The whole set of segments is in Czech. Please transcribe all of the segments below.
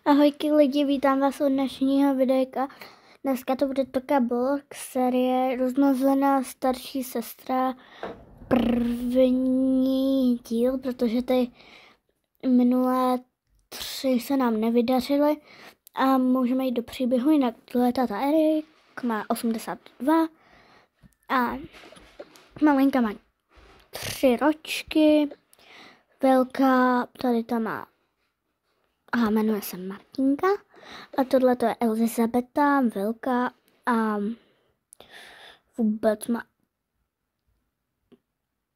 Ahojky lidi, vítám vás u dnešního videjka. Dneska to bude Toka Box série Rozmazlená starší sestra, první díl, protože ty minulé 3 se nám nevydařily a můžeme jít do příběhu. Jinak tohle táta Erik má 82 a malinka má 3 ročky, velká tady ta má a jmenuje se Martinka. A tohle to je Elizabeta, velká a vůbec má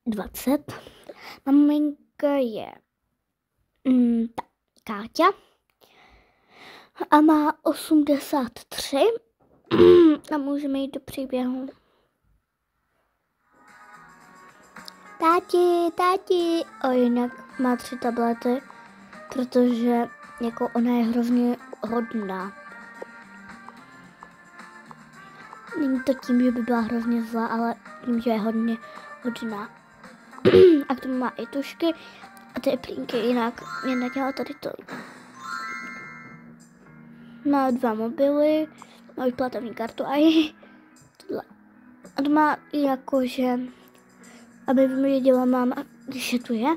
20. Maminka je Káťa a má 83 a můžeme jít do příběhu. Táti, jinak má 3 tablety, protože jako ona je hrozně hodná. Není to tím, že by byla hrozně zlá, ale tím, že je hodně hodná. A k tomu má i tušky a ty plínky, jinak mě nedělá tady to. Má 2 mobily, má platovní kartu a i tohle. A to má jakože, aby věděla máma, když je tu je,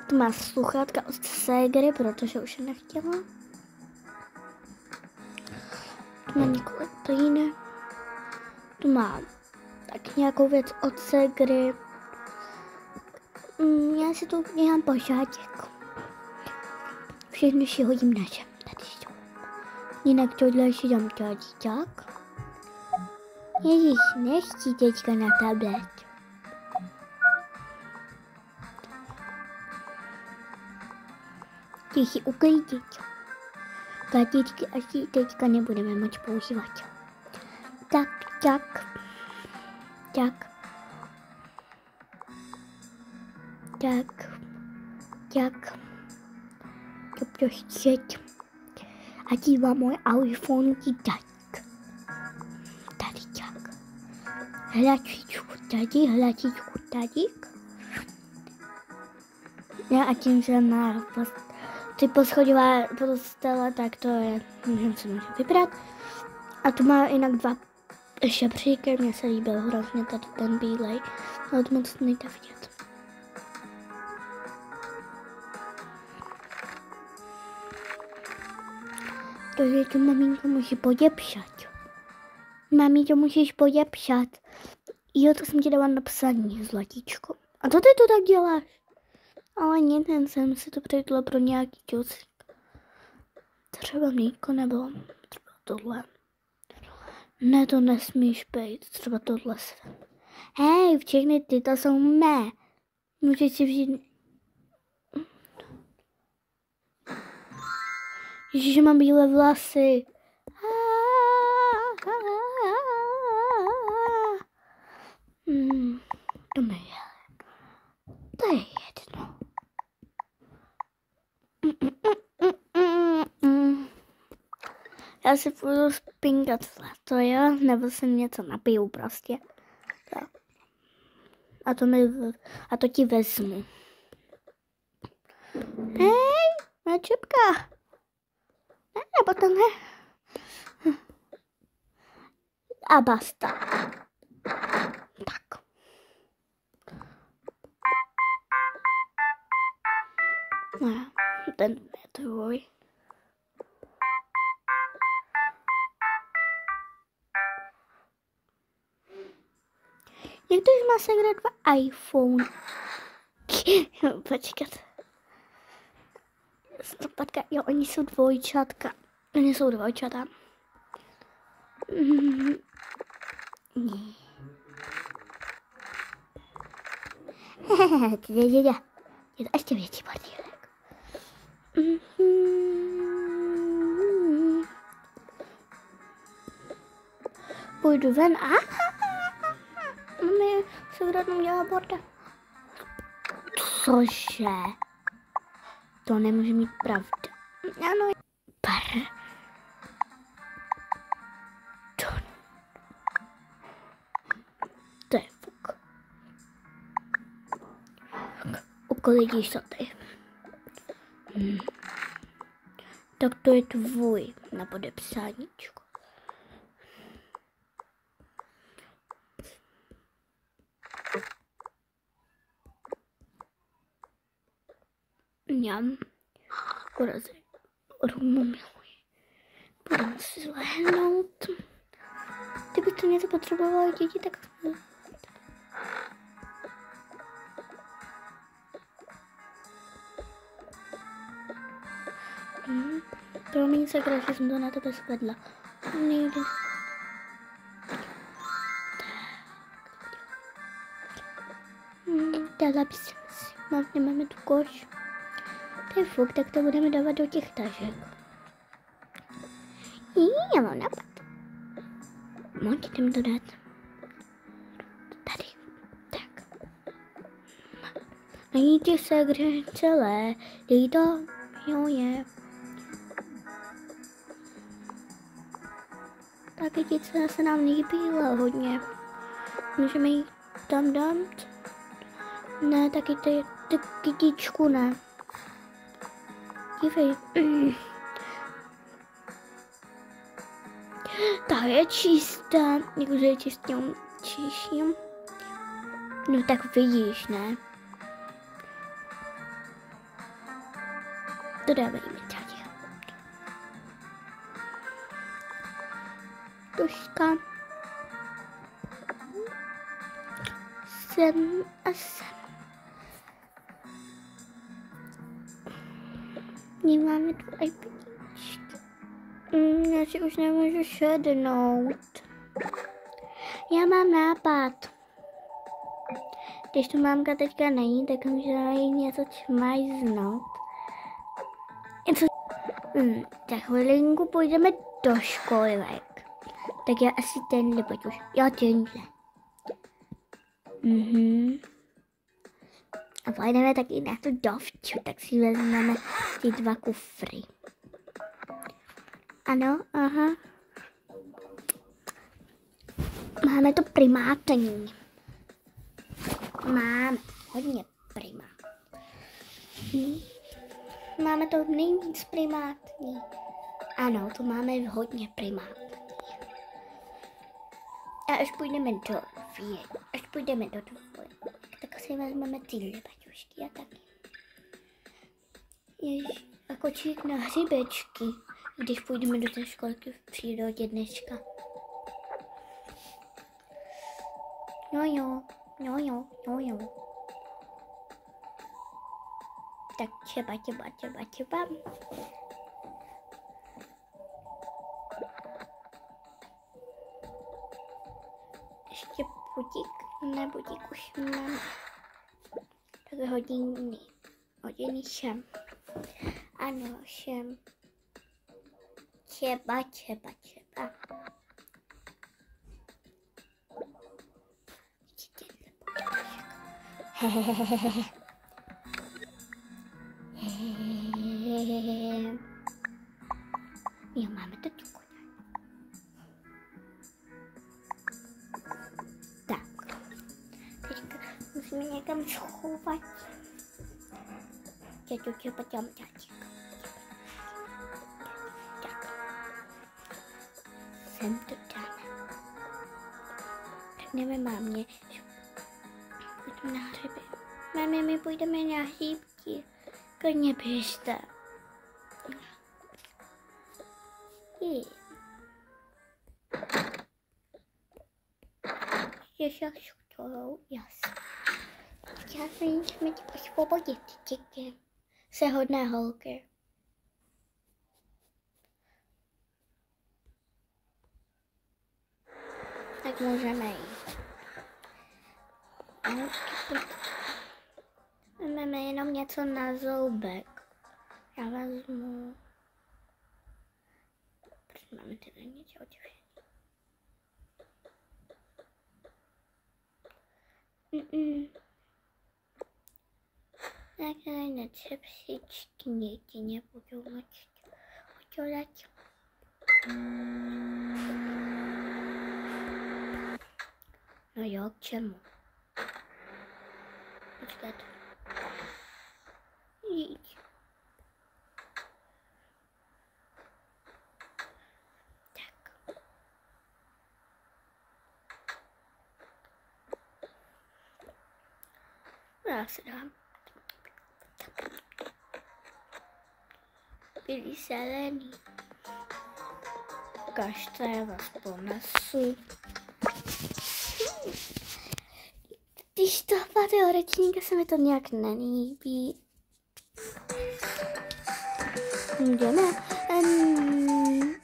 tu má sluchátka od ségry, protože už je nechtěla. Tu má několik plínek. Tu má tak nějakou věc od ségry. Já si tu dělám pořádek. Všechny si hodím na zem. Jinak tohle si dám tak. Ježíš, nechci teďka na tablet. Chci si uklidit. Kartičky asi teďka nebudeme moc používat. Tak. To prostě. A dívá můj iPhone tak. Tady tak. Hlačičku tady. No a tím, že má ty poschodové postele, tak to je, můžeme si vybrat. A tu má jinak 2 šepříky, mně se líbil hrozně tady ten bílej, ale to moc nejde vidět. Takže to maminko musí podepsat. Mami, to musíš podepsat. Jo, to jsem ti dala napsaní, zlatíčko. A co ty to tak děláš? Ale ne, ten jsem si to přečetla pro nějaký čusík. Třeba mlíko nebo třeba tohle. Ne, to nesmíš být, třeba tohle. Hej, všechny tyto jsou mé. Můžeš si vzít. Ježiš, mám bílé vlasy. To mi je. To je jedno. Já si budu spinkat zlato, jo? Nebo si něco napiju prostě. Tak. A to ti vezmu. Hej, má čepka. Ne, nebo to ne. A basta. Tak. No, ten je tvůj. Někdo má segrát 2 iPhone. Počkat. Jo, oni jsou dvojčátka. Je to ještě větší partýlek. Půjdu ven a mami se kdo dělá borda. Cože? To nemůže mít pravda. Ano. To je fuk. Uklidíš to ty. Tak to je tvůj na podepsáníčko. Mňam. Urazí. Rumu miluji. Budeme si zlehnout. Kdybyste něco potřebovali děti, tak... Promiň se, že jsem to na tebe svedla. Nejde. Dala by se si. Nemáme tu koš. To je fuk, tak to budeme dávat do těch tažek. Já mám nápad. Můžete to dát. Tady. Tak. Najděte se, kde celé. Dej to. Jo je. Ta kytice se nám líbila hodně. Můžeme jí tam dát? Ne, taky ty kytičku ne. Dívej. Ta je čistá. Jakože je čistým. No tak vidíš, ne? To dávejme tady. Tuška. 7 a 7. Nemáme tu iPadičky. Já si už nemůžu šednout. Já mám nápad. Když tu mámka teďka není, tak může jí něco čmajznout. Za chvilinku půjdeme do školek. Tak já asi tenhle pojď už. Jo, tenhle. A pojedeme taky na tu dovču, tak si vezmeme ty 2 kufry. Ano, aha. Máme to primátní. Máme hodně primát. Máme to nejvíc primátní. Ano, to máme hodně primátní. A až půjdeme do dvojky, tak si vezmeme tyhle baťušky a taky. A kočík na hřibečky, když půjdeme do té školky v přírodě dneška. Jo. Tak třeba. Ještě budík, ne budík už mám. Tak hodiny šem. Ano, šem. Třeba. Jo, máme to čokoládu. Tak. Teďka musíme někam schovat. Tak. Sem to dáme. Řekneme mámě, že půjdeme na hřiby. Mami, my půjdeme na hřibky. Klidně běžte. Ještě šutolou, jasně. Já se jdeme ti posvobodit, děti. Se hodné holky. Tak můžeme jít. Máme jenom něco na zoubek. Já vezmu. Proč máme teda něco otevřené? Takhle na čepsičky děti nebudou moct udělat. No jo, k čemu? Počkat. Jít. Já si dám. Bílý zelený. Ukažte, já vás ponesu. Když to padlo ročníka, se mi to nějak nelíbí. Jdeme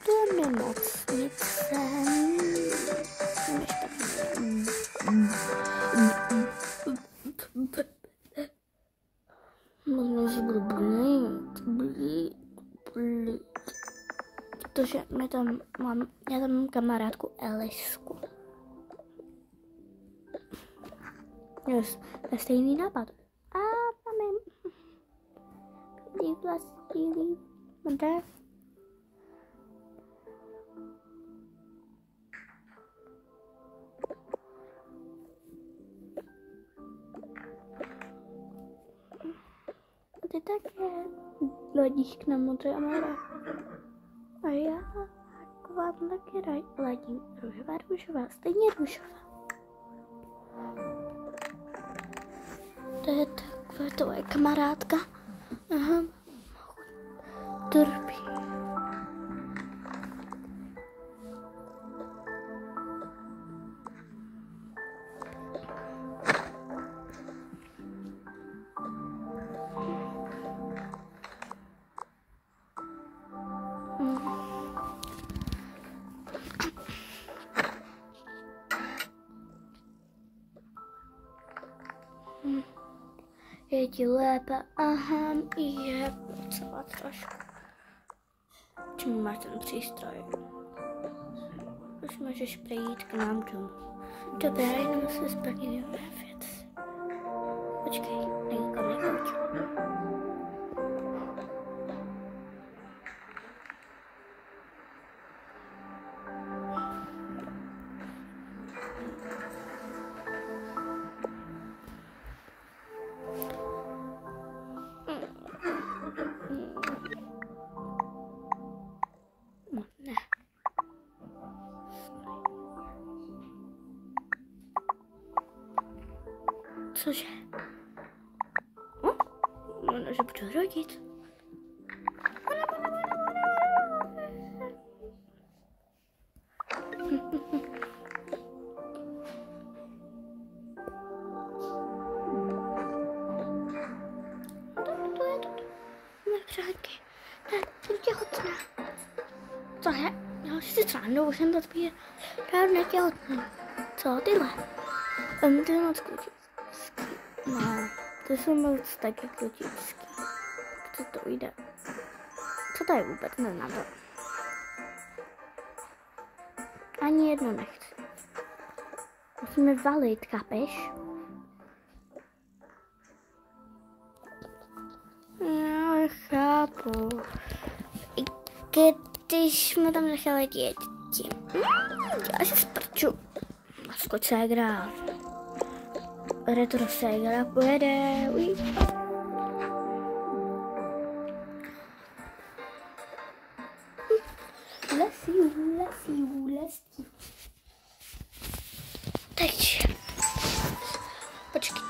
do nemocnice. Možná se budu blít. Protože já tam mám kamarádku Elisku. Yes, to je stejný nápad. A máme bílý, modré. A ty také ladíš k nám modré a modré. A já k vám taky ladím růžová, stejně růžová. To je taková tvoje kamarádka. Aha. Trpí. Je ti lépe? Aha, je docela trošku. Čemu máš ten přístroj? Už můžeš přejít k nám domů. Dobrá, jenom se splníme věci. Počkej, nikam nechoď. Cože? Ono, že budu rodit. Nepřádky. Budu těhotná. Co je? Já si srandu, už jsem to spíš dávno těhotná. Co tyhle? Ty je moc klučický. Ne, to jsou moc taky klučický. Co to jde? Co to je vůbec? Neznám to. Ani jedno nechci. Musíme valit, chápeš? Já chápu. Když jsme tam nechali děti. Já si sprču. Masko ségra. Retro ségra pojede. Uj. Lesí. Teď. Počkejte.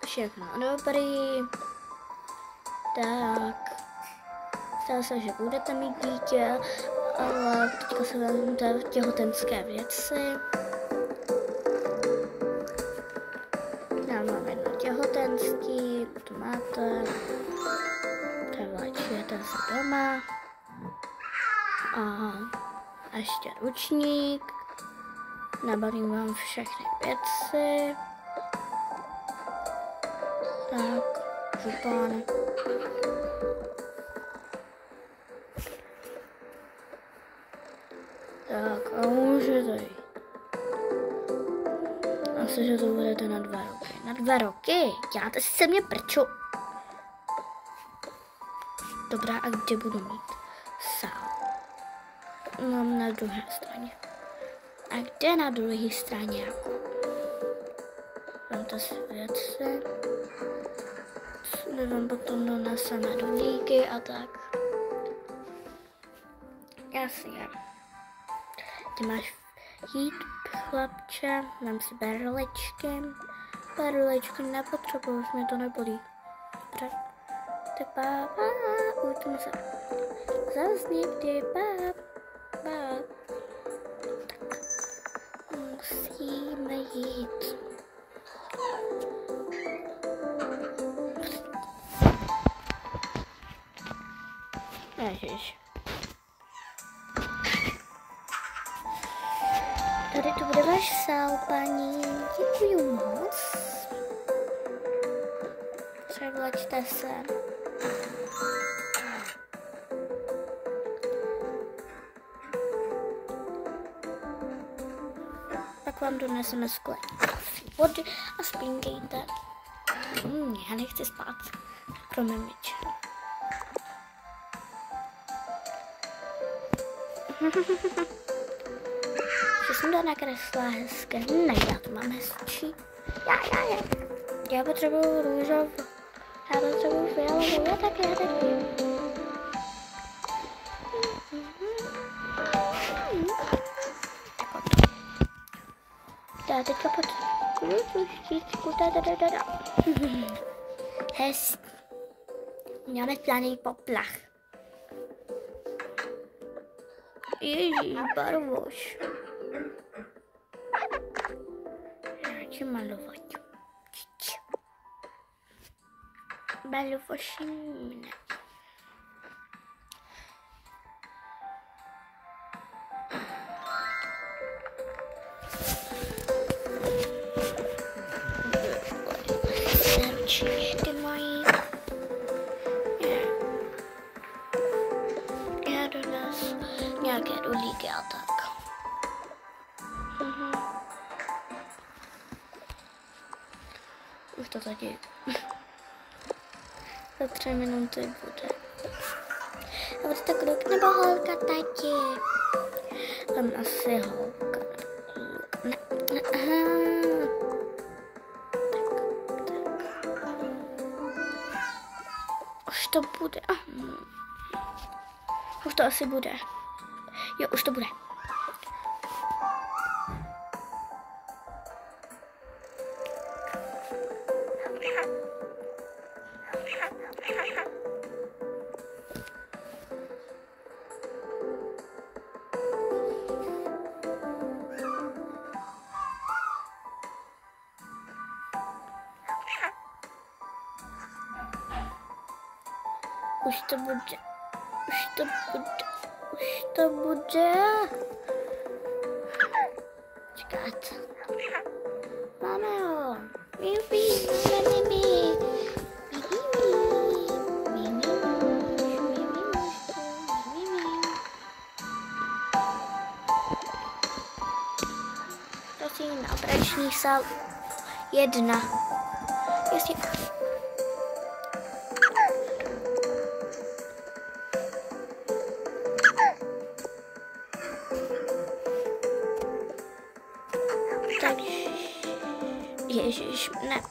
Všechno dobrý. Tak. Stalo se, že budete mít dítě, ale teďka se vezmete těhotenské věci. Já mám jedno těhotenství, to máte. Převléčujete se doma. A ještě ručník. Nabalím vám všechny věci. Tak, župán. Tak, a můžete jít. Asi, že to budete na 2 roky. Na 2 roky? Děláte si se mě prču. Dobrá, a kde budu mít sál? Mám na druhé straně. A kde na druhé straně? Jako? Mám to světce. Nevím, potom doneseme do díky a tak. Jasně. Ty máš jít, chlapče, mám si berličky. Berličky nepotřebuji, už mě to nebolí. Dobře. Tak bába, uvidíme se. Zas někdy, báb. Tak. Musíme jít. Ježiš. Tady to bude váš sál, paní. Děkuji moc. Převlačte se. Pak vám doneseme sklep vody a spinkejte. Já nechci spát. Promiňte. Že jsem to nakreslila hezké. Ne, já to mám hezčí. Já potřebuju růžovou. Já potřebuju fialovou. Já taky. Tak teďka potřebuju štičku. Hezký. Máme planý poplach. Ježíš, barvoš. Já ti malovat. Barvoši mne. Ručičky mojí. Já dones nějaké dolíky a tak. Už to tady za 3 minuty bude. A bude to kluk nebo holka, tati? Tam asi holka. Ne. Tak. Už to bude. Už to asi bude. Jo, už to bude. Už to bude. Čekat. Máme ho. Jupi, prosím, na operační sál 1. Jestli... Tak, ježiš, ne.